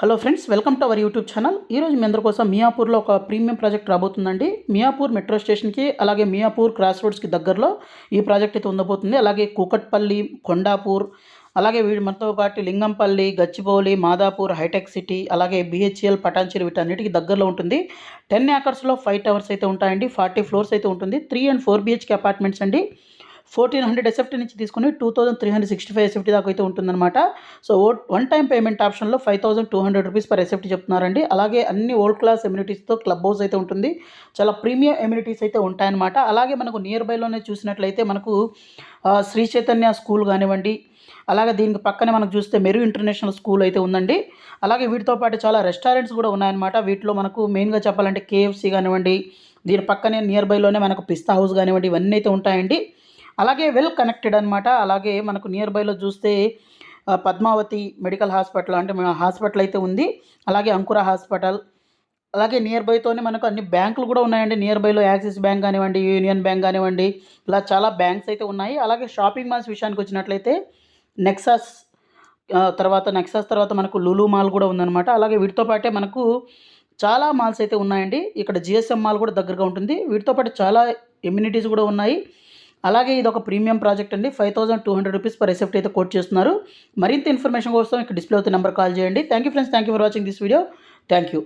Hello friends, welcome to our YouTube channel. ఈరోజు మీ అందరి కోసం మియాపూర్లో ఒక ప్రీమియం ప్రాజెక్ట్ రాబోతుందండి. మియాపూర్ మెట్రో స్టేషన్కి అలాగే మియాపూర్ క్రాస్ రోడ్స్కి దగ్గరలో ఈ ప్రాజెక్ట్ అయితే ఉండబోతుంది. అలాగే కూకట్పల్లి, కొండాపూర్, అలాగే మనతో పాటు లింగంపల్లి, గచ్చిబౌలి, మాదాపూర్, హైటెక్ సిటీ, అలాగే బిహెచ్ఎల్, పటాన్చెరు వీటన్నిటికి దగ్గరలో ఉంటుంది. 10 ఏకర్స్లో 5 టవర్స్ అయితే ఉంటాయండి. 40 ఫ్లోర్స్ అయితే ఉంటుంది. 3 and 4 BHK అపార్ట్మెంట్స్ అండి. 1400 ఎస్ఎఫ్టీ నుంచి తీసుకుని 2365 ఎస్ఎఫ్టీ దాకా అయితే ఉంటుందన్నమాట. సో వన్ టైం పేమెంట్ ఆప్షన్లో 5200 రూపీస్ పర్ ఎస్ఎఫ్టీ చెప్తున్నారండి. అలాగే అన్ని ఓల్డ్ క్లాస్ ఎమ్యూనిటీస్తో క్లబ్ హౌస్ అయితే ఉంటుంది. చాలా ప్రీమియం ఎమ్యూనిటీస్ అయితే ఉంటాయన్నమాట. అలాగే మనకు నియర్ బైలోనే చూసినట్లయితే మనకు శ్రీ చైతన్య స్కూల్ కానివ్వండి, అలాగే దీనికి పక్కనే మనకు చూస్తే మెరు ఇంటర్నేషనల్ స్కూల్ అయితే ఉందండి. అలాగే వీటితో పాటు చాలా రెస్టారెంట్స్ కూడా ఉన్నాయన్నమాట. వీటిలో మనకు మెయిన్గా చెప్పాలంటే కేఎఫ్సి కానివ్వండి, దీని పక్కనే నియర్ బైలోనే మనకు పిస్తా హౌస్ కానివ్వండి, ఇవన్నీ అయితే ఉంటాయండి. అలాగే వెల్ కనెక్టెడ్ అనమాట. అలాగే మనకు నియర్ బైలో చూస్తే పద్మావతి మెడికల్ హాస్పిటల్ అంటే హాస్పిటల్ అయితే ఉంది. అలాగే అంకుర హాస్పిటల్, అలాగే నియర్ బైతోనే మనకు అన్ని బ్యాంకులు కూడా ఉన్నాయండి. నియర్ బైలో యాక్సిస్ బ్యాంక్ కానివ్వండి, యూనియన్ బ్యాంక్ కానివ్వండి, ఇలా చాలా బ్యాంక్స్ అయితే ఉన్నాయి. అలాగే షాపింగ్ మాల్స్ విషయానికి వచ్చినట్లయితే నెక్సస్ తర్వాత మనకు లులు మాల్ కూడా ఉందన్నమాట. అలాగే వీటితో పాటే మనకు చాలా మాల్స్ అయితే ఉన్నాయండి. ఇక్కడ జిఎస్ఎం మాల్ కూడా దగ్గరగా ఉంటుంది. వీటితో పాటు చాలా ఎమ్యూనిటీస్ కూడా ఉన్నాయి. అలాగే ఇది ఒక ప్రీమియం ప్రాజెక్ట్ అండి. 5200 రూపీస్ పర్ ఎస్ఎఫ్టీ అయితే కోట్ చేస్తున్నారు. మరింత ఇన్ఫర్మేషన్ కోసం ఇక్కడ డిస్ప్లే అవుతున్న నెంబర్ కాల్ చేయండి. Thank you friends, thank you for watching this video. Thank you.